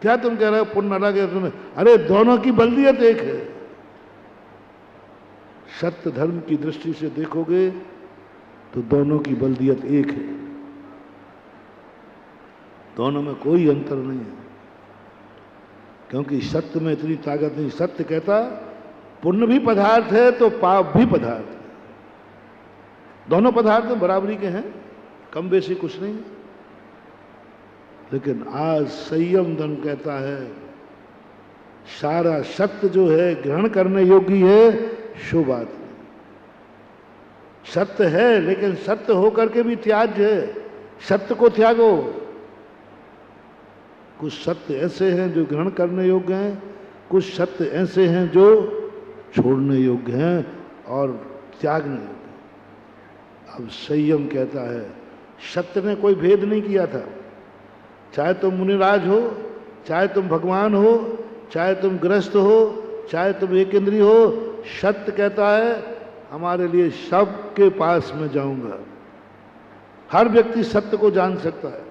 क्या तुम कह रहे हो पुण्य अलग है तुम्हें? अरे दोनों की बल्दियत एक है। सत्य धर्म की दृष्टि से देखोगे तो दोनों की बल्दियत एक है, दोनों में कोई अंतर नहीं है, क्योंकि सत्य में इतनी ताकत नहीं। सत्य कहता पुण्य भी पदार्थ है तो पाप भी पदार्थ है, दोनों पदार्थ बराबरी के हैं, कम बेसी कुछ नहीं। लेकिन आज संयम धर्म कहता है सारा सत्य जो है ग्रहण करने योग्य है, शो बात नहीं। सत्य है लेकिन सत्य होकर के भी त्याज्य है, सत्य को त्यागो। कुछ सत्य ऐसे हैं जो ग्रहण करने योग्य हैं, कुछ सत्य ऐसे हैं जो छोड़ने योग्य हैं और त्यागने योग्य हैं। अब संयम कहता है सत्य ने कोई भेद नहीं किया था, चाहे तुम मुनिराज हो, चाहे तुम भगवान हो, चाहे तुम गृहस्थ हो, चाहे तुम एक इंद्रिय हो, सत्य कहता है हमारे लिए सबके पास में जाऊंगा। हर व्यक्ति सत्य को जान सकता है।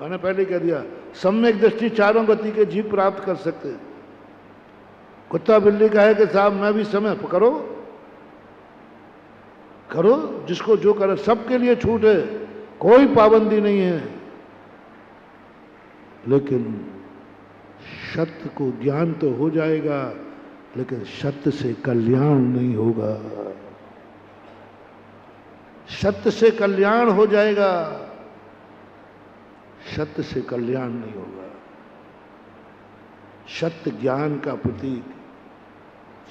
मैंने पहले कह दिया, सम्यक दृष्टि चारों गति के जीव प्राप्त कर सकते हैं। कुत्ता बिल्ली कहे कि साहब मैं भी समय करो करो, जिसको जो करे, सबके लिए छूट है, कोई पाबंदी नहीं है। लेकिन सत्य को ज्ञान तो हो जाएगा, लेकिन सत्य से कल्याण नहीं होगा। सत्य से कल्याण हो जाएगा, सत्य से कल्याण नहीं होगा। सत्य ज्ञान का प्रतीक,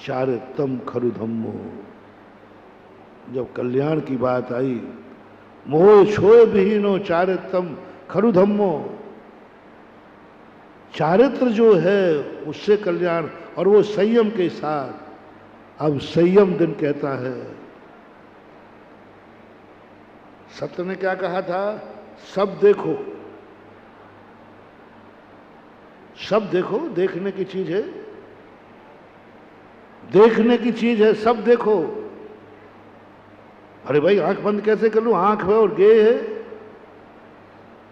चारित्रम खरु धम्मो। जब कल्याण की बात आई, मोह छोय विहीनो चारित्रम खरु धम्मो। चारित्र जो है उससे कल्याण, और वो संयम के साथ। अब संयम दिन कहता है, सत्य ने क्या कहा था? सब देखो, सब देखो, देखने की चीज है, देखने की चीज है, सब देखो। अरे भाई आंख बंद कैसे कर लूं? आंख है और गे है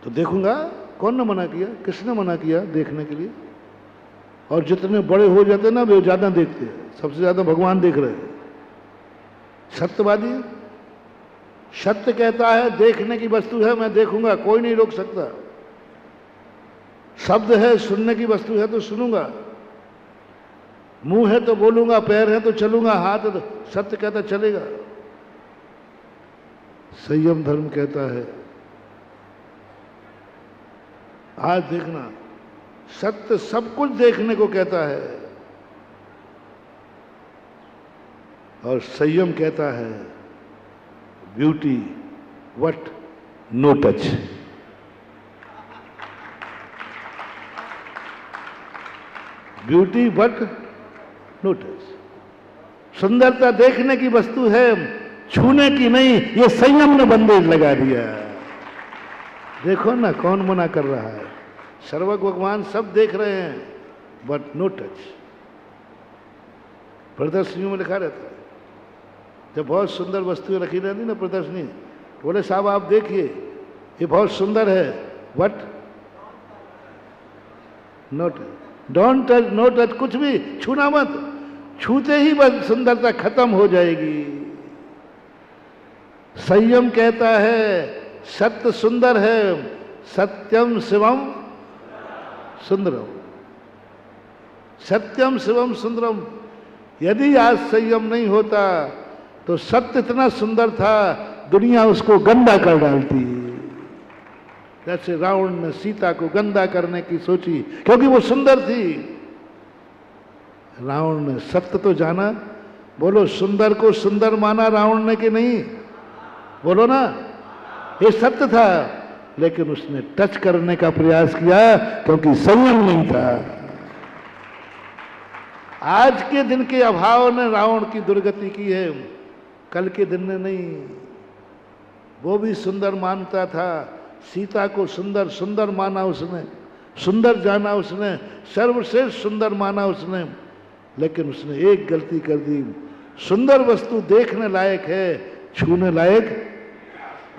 तो देखूंगा। कौन ने मना किया? किसने मना किया देखने के लिए? और जितने बड़े हो जाते ना वे ज्यादा देखते हैं, सबसे ज्यादा भगवान देख रहे हैं। सत्यवादी सत्य कहता है देखने की वस्तु है, मैं देखूंगा, कोई नहीं रोक सकता। शब्द है सुनने की वस्तु है तो सुनूंगा, मुंह है तो बोलूंगा, पैर है तो चलूंगा, हाथ है तो, सत्य कहता चलेगा। संयम धर्म कहता है आज देखना, सत्य सब कुछ देखने को कहता है, और संयम कहता है beauty what no touch. Beauty but no touch. सुंदरता देखने की वस्तु है, छूने की नहीं। ये संयम ने बंदेज लगा दिया। देखो ना कौन मना कर रहा है? सर्वज्ञ भगवान सब देख रहे हैं, बट नो टच। प्रदर्शनियों में लिखा रहता है, जब बहुत सुंदर वस्तुएं रखी रहती ना प्रदर्शनी, बोले साहब आप देखिए ये बहुत सुंदर है, but no touch, don't touch, no touch, कुछ भी छूना मत। छूते ही बस सुंदरता खत्म हो जाएगी। संयम कहता है सत्य सुंदर है, सत्यम शिवम सुंदरम, सत्यम शिवम सुंदरम। यदि आज संयम नहीं होता तो सत्य इतना सुंदर था, दुनिया उसको गंदा कर डालती। जैसे रावण ने सीता को गंदा करने की सोची क्योंकि वो सुंदर थी। रावण ने सत्य तो जाना, बोलो सुंदर को सुंदर माना रावण ने कि नहीं? बोलो ना, ये सत्य था, लेकिन उसने टच करने का प्रयास किया क्योंकि संयम नहीं था। आज के दिन के अभाव ने रावण की दुर्गति की है, कल के दिन ने नहीं। वो भी सुंदर मानता था, सीता को सुंदर सुंदर माना उसने, सुंदर जाना उसने, सर्वश्रेष्ठ सुंदर माना उसने, लेकिन उसने एक गलती कर दी। सुंदर वस्तु देखने लायक है, छूने लायक,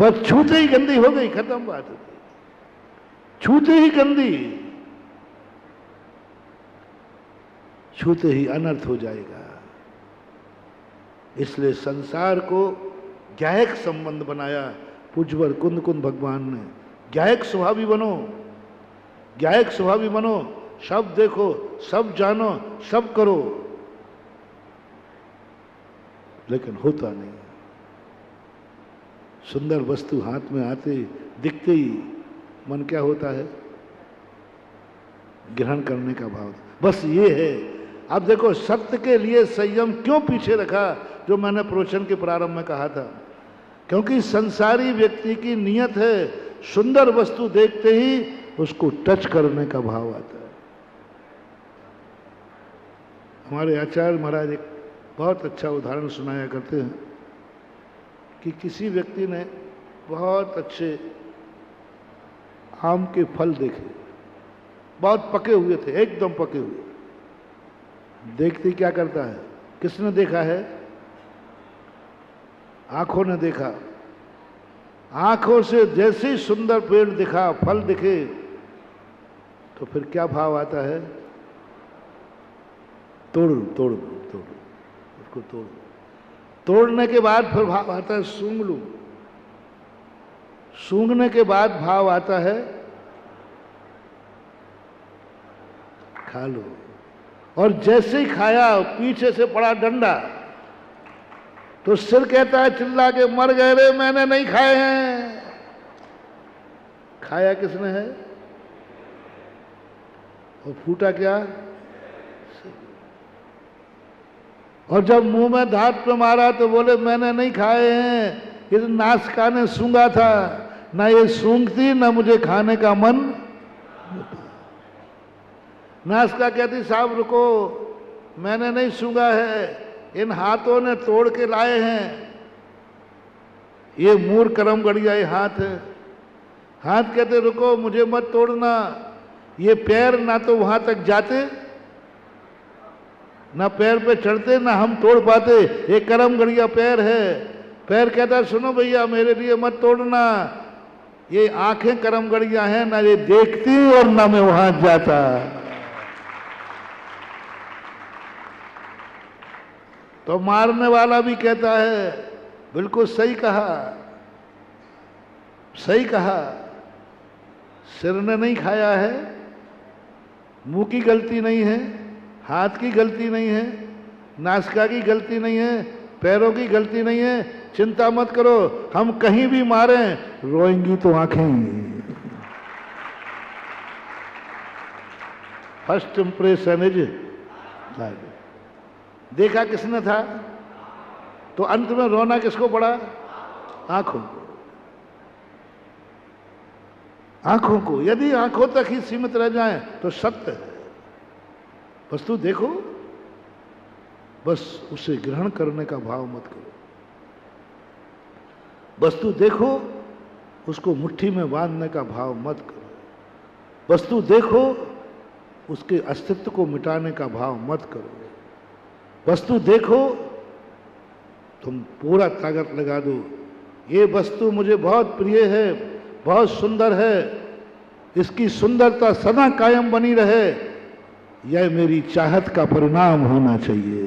बस छूते ही गंदी हो गई, खत्म बात हो गई। छूते ही गंदी, छूते ही अनर्थ हो जाएगा। इसलिए संसार को ज्ञायक संबंध बनाया पूज्यवर कुंद कुंद भगवान ने। ज्ञायक स्वभावी बनो, ज्ञायक स्वभावी बनो, सब देखो, सब जानो, सब करो, लेकिन होता नहीं। सुंदर वस्तु हाथ में आते दिखते ही मन क्या होता है? ग्रहण करने का भाव। बस ये है। अब देखो सत्य के लिए संयम क्यों पीछे रखा, जो मैंने प्रवचन के प्रारंभ में कहा था, क्योंकि संसारी व्यक्ति की नियत है सुंदर वस्तु देखते ही उसको टच करने का भाव आता है। हमारे आचार्य महाराज एक बहुत अच्छा उदाहरण सुनाया करते हैं कि किसी व्यक्ति ने बहुत अच्छे आम के फल देखे, बहुत पके हुए थे, एकदम पके हुए। देखते क्या करता है? किसने देखा है? आंखों ने देखा। आंखों से जैसे ही सुंदर पेड़ दिखा, फल दिखे, तो फिर क्या भाव आता है? तोड़ तोड़ तोड़, उसको तोड़। तोड़ने के बाद फिर भाव आता है सूंघ लूं। सूंघने के बाद भाव आता है खा लो। और जैसे ही खाया पीछे से पड़ा डंडा, तो सिर कहता है चिल्ला के, मर गए रे, मैंने नहीं खाए हैं। खाया किसने है? और फूटा क्या? और जब मुंह में दांत पे मारा तो बोले मैंने नहीं खाए हैं, इस नासिका ने सूंघा था, ना ये सूंघती ना मुझे खाने का मन। नासिका कहती साहब रुको, मैंने नहीं सूंघा है, इन हाथों ने तोड़ के लाए हैं, ये मूर करम गड़िया ये हाथ है। हाथ कहते रुको, मुझे मत तोड़ना, ये पैर ना तो वहां तक जाते, ना पैर पे चढ़ते, ना हम तोड़ पाते, ये करम गड़िया पैर है। पैर कहता सुनो भैया मेरे लिए मत तोड़ना, ये आंखें करम गड़िया हैं, ना ये देखती और ना मैं वहां जाता। तो मारने वाला भी कहता है बिल्कुल सही कहा, सही कहा, सिर ने नहीं खाया है, मुंह की गलती नहीं है, हाथ की गलती नहीं है, नासिका की गलती नहीं है, पैरों की गलती नहीं है, चिंता मत करो, हम कहीं भी मारें रोएंगी तो आंखें। First impression is life. देखा किसने था, तो अंत में रोना किसको पड़ा? आंखों को। आंखों को यदि आंखों तक ही सीमित रह जाएं तो सत्य है। वस्तु देखो, बस उसे ग्रहण करने का भाव मत करो। वस्तु देखो, उसको मुट्ठी में बांधने का भाव मत करो। वस्तु देखो, उसके अस्तित्व को मिटाने का भाव मत करो। वस्तु देखो, तुम पूरा ताकत लगा दो, ये वस्तु मुझे बहुत प्रिय है, बहुत सुंदर है, इसकी सुंदरता सदा कायम बनी रहे, यह मेरी चाहत का परिणाम होना चाहिए।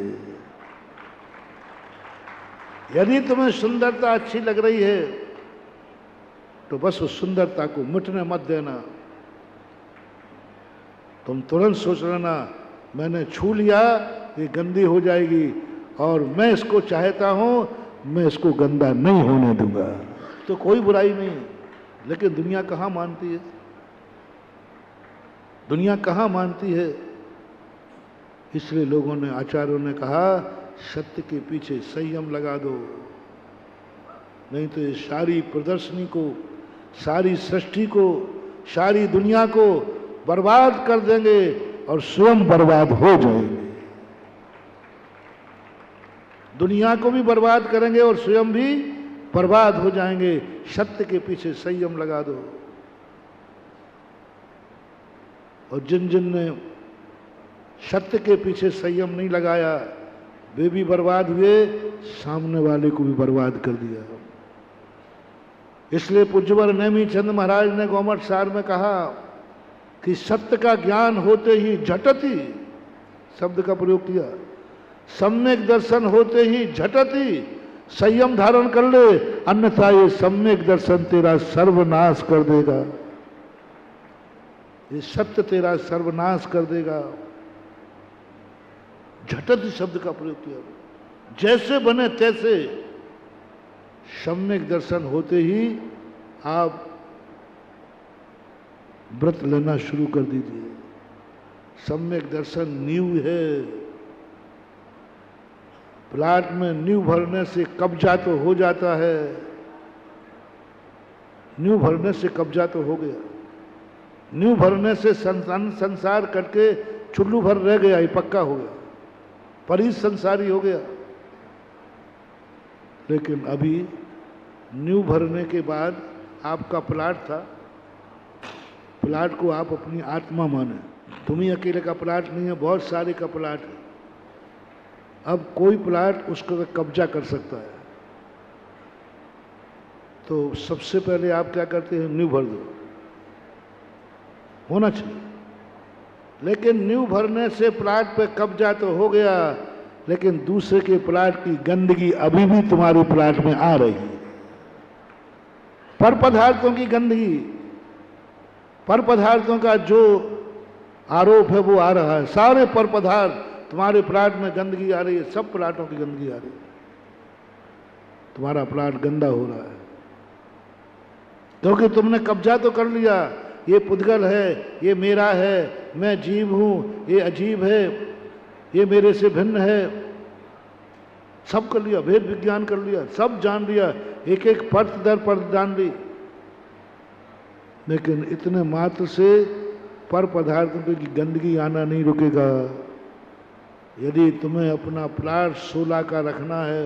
यदि तुम्हें सुंदरता अच्छी लग रही है तो बस उस सुंदरता को मिटने मत देना। तुम तुरंत सोच लेना मैंने छू लिया, ये गंदी हो जाएगी, और मैं इसको चाहता हूं, मैं इसको गंदा नहीं होने दूंगा। तो कोई बुराई नहीं, लेकिन दुनिया कहां मानती है? दुनिया कहां मानती है? इसलिए लोगों ने, आचार्यों ने कहा सत्य के पीछे संयम लगा दो, नहीं तो ये सारी प्रदर्शनी को, सारी सृष्टि को, सारी दुनिया को बर्बाद कर देंगे और स्वयं बर्बाद हो जाएंगे। दुनिया को भी बर्बाद करेंगे और स्वयं भी बर्बाद हो जाएंगे। सत्य के पीछे संयम लगा दो। और जिन जिन ने सत्य के पीछे संयम नहीं लगाया वे भी बर्बाद हुए, सामने वाले को भी बर्बाद कर दिया। इसलिए पूज्यवर नेमी चंद महाराज ने गोमठ सार में कहा कि सत्य का ज्ञान होते ही झटति, शब्द का प्रयोग किया, सम्यक दर्शन होते ही झटति, संयम धारण कर ले, अन्यथा ये सम्यक दर्शन तेरा सर्वनाश कर देगा, ये सत्य तेरा सर्वनाश कर देगा। झटति शब्द का प्रयोग किया, जैसे बने तैसे। सम्यक दर्शन होते ही आप व्रत लेना शुरू कर दीजिए। सम्यक दर्शन नींव है। प्लाट में नींव भरने से कब्जा तो हो जाता है, नींव भरने से कब्जा तो हो गया, नींव भरने से संसार कटके चुल्लू भर रह गया, ये पक्का हो गया, परिज संसारी हो गया। लेकिन अभी नींव भरने के बाद आपका प्लाट था, प्लाट को आप अपनी आत्मा माने। तुम ही अकेले का प्लाट नहीं है, बहुत सारे का प्लाट है। अब कोई प्लाट उसको कब्जा कर सकता है। तो सबसे पहले आप क्या करते हैं? नींव भर दो, होना चाहिए। लेकिन नींव भरने से प्लाट पे कब्जा तो हो गया, लेकिन दूसरे के प्लाट की गंदगी अभी भी तुम्हारे प्लाट में आ रही है। पर पदार्थों की गंदगी, पर पदार्थों का जो आरोप है वो आ रहा है। सारे पर पदार्थ तुम्हारे प्लाट में गंदगी आ रही है, सब प्लाटों की गंदगी आ रही है, तुम्हारा प्लाट गंदा हो रहा है क्योंकि तुमने कब्जा तो कर लिया। ये पुद्गल है, ये मेरा है, मैं जीव हूं, ये अजीब है, ये मेरे से भिन्न है, सब कर लिया, भेद विज्ञान कर लिया, सब जान लिया, एक एक परत दर परत जान ली। लेकिन इतने मात्र से पर पदार्थों की गंदगी आना नहीं रुकेगा। यदि तुम्हें अपना प्लाट 16 का रखना है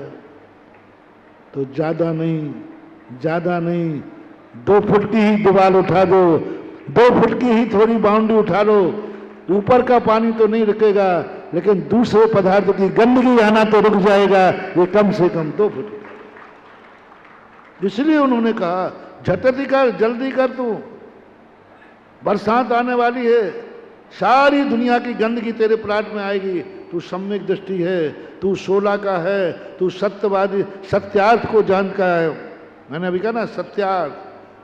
तो ज्यादा नहीं 2 फुट की ही दीवार उठा दो, 2 फुट की ही थोड़ी बाउंड्री उठा लो। ऊपर का पानी तो नहीं रुकेगा, लेकिन दूसरे पदार्थों की गंदगी आना तो रुक जाएगा, ये कम से कम 2 फुट। इसलिए उन्होंने कहा झटती कर, जल्दी कर, तू बरसात आने वाली है, सारी दुनिया की गंदगी तेरे प्लाट में आएगी। तू सम्यक दृष्टि है, तू 16 का है, तू सत्यवादी, सत्यार्थ को जानता है। मैंने अभी कहा ना,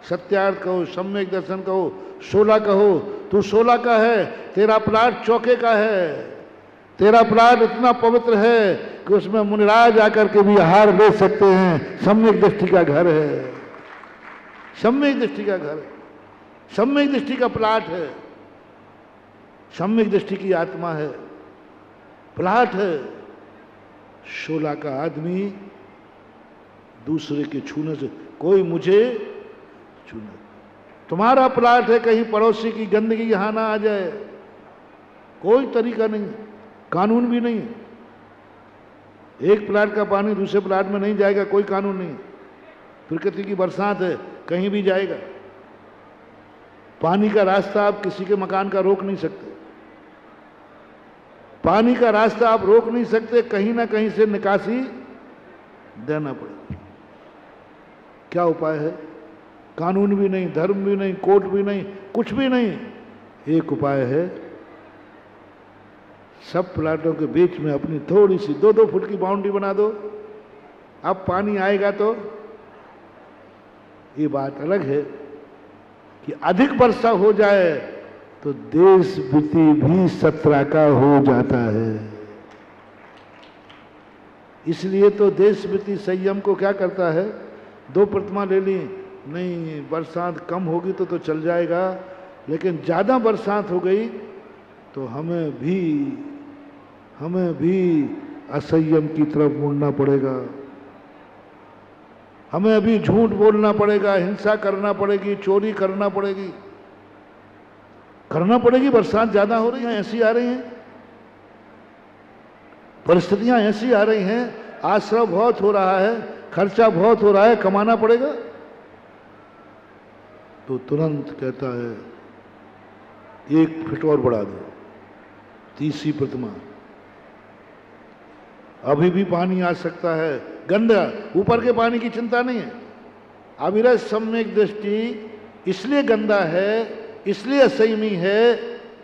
सत्यार्थ कहो, सम्यक दर्शन कहो, 16 कहो, तू 16 का है, तेरा प्लाट चौके का है, तेरा प्लाट इतना पवित्र है कि उसमें मुनिराज आकर के भी आहार ले सकते हैं। सम्यक दृष्टि का घर है, सम्यक दृष्टि का घर है, सम्यक दृष्टि का प्लाट है, सम्यक दृष्टि की आत्मा है, प्लाट है। 16 का आदमी दूसरे के छूने से, कोई मुझे छूने, तुम्हारा प्लाट है, कहीं पड़ोसी की गंदगी यहां ना आ जाए, कोई तरीका नहीं, कानून भी नहीं। एक प्लाट का पानी दूसरे प्लाट में नहीं जाएगा, कोई कानून नहीं। प्रकृति की बरसात है, कहीं भी जाएगा। पानी का रास्ता आप किसी के मकान का रोक नहीं सकते, पानी का रास्ता आप रोक नहीं सकते, कहीं ना कहीं से निकासी देना पड़ेगा। क्या उपाय है? कानून भी नहीं, धर्म भी नहीं, कोर्ट भी नहीं, कुछ भी नहीं। एक उपाय है, सब प्लाटों के बीच में अपनी थोड़ी सी 2-2 फुट की बाउंड्री बना दो। अब पानी आएगा तो ये बात अलग है कि अधिक वर्षा हो जाए तो देश भी 17 का हो जाता है। इसलिए तो देश संयम को क्या करता है, 2 प्रतिमा ले ली, नहीं बरसात कम होगी तो चल जाएगा, लेकिन ज़्यादा बरसात हो गई तो हमें भी असंयम की तरफ मुड़ना पड़ेगा, हमें अभी झूठ बोलना पड़ेगा, हिंसा करना पड़ेगी, चोरी करना पड़ेगी, बरसात ज्यादा हो रही है, ऐसी आ रही हैं परिस्थितियां, ऐसी आ रही हैं, आश्रय बहुत हो रहा है, खर्चा बहुत हो रहा है, कमाना पड़ेगा। तो तुरंत कहता है 1 फीट और बढ़ा दो, 30वीं प्रतिमा। अभी भी पानी आ सकता है, गंदा, ऊपर के पानी की चिंता नहीं है। अविरत सम्यक दृष्टि इसलिए गंदा है, इसलिए असंयमी है,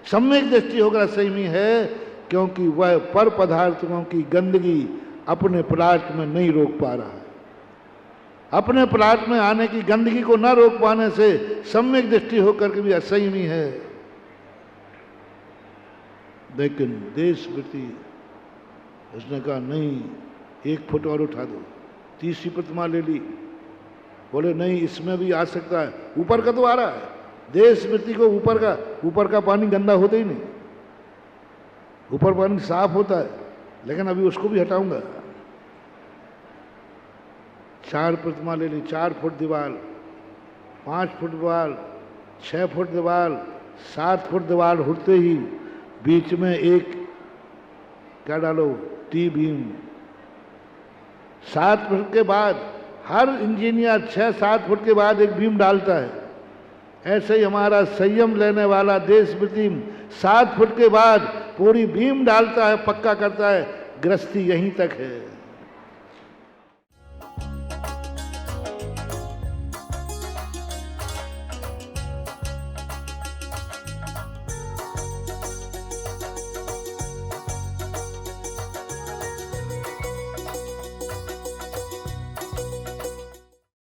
सम्यक दृष्टि होकर असंयमी है क्योंकि वह पर पदार्थों की गंदगी अपने प्लाट में नहीं रोक पा रहा है। अपने प्लाट में आने की गंदगी को न रोक पाने से सम्यक दृष्टि होकर के भी असंयमी है। लेकिन देश वृत्ति, उसने कहा नहीं 1 फुट और उठा दो, 30वीं प्रतिमा ले ली। बोले नहीं इसमें भी आ सकता है, ऊपर का तो आ रहा है, देश वृत्ति को ऊपर का पानी गंदा होता ही नहीं, ऊपर पानी साफ होता है, लेकिन अभी उसको भी हटाऊंगा। 4 प्रतिमा ले ली, 4 फुट दीवार, 5 फुट दीवार, 6 फुट दीवार, 7 फुट दीवार उठते ही बीच में एक क्या डालो, टी बीम। 7 फुट के बाद हर इंजीनियर 6-7 फुट के बाद एक बीम डालता है। ऐसे ही हमारा संयम लेने वाला देश वृत्ति 7 फुट के बाद पूरी बीम डालता है, पक्का करता है, गृहस्थी यहीं तक है।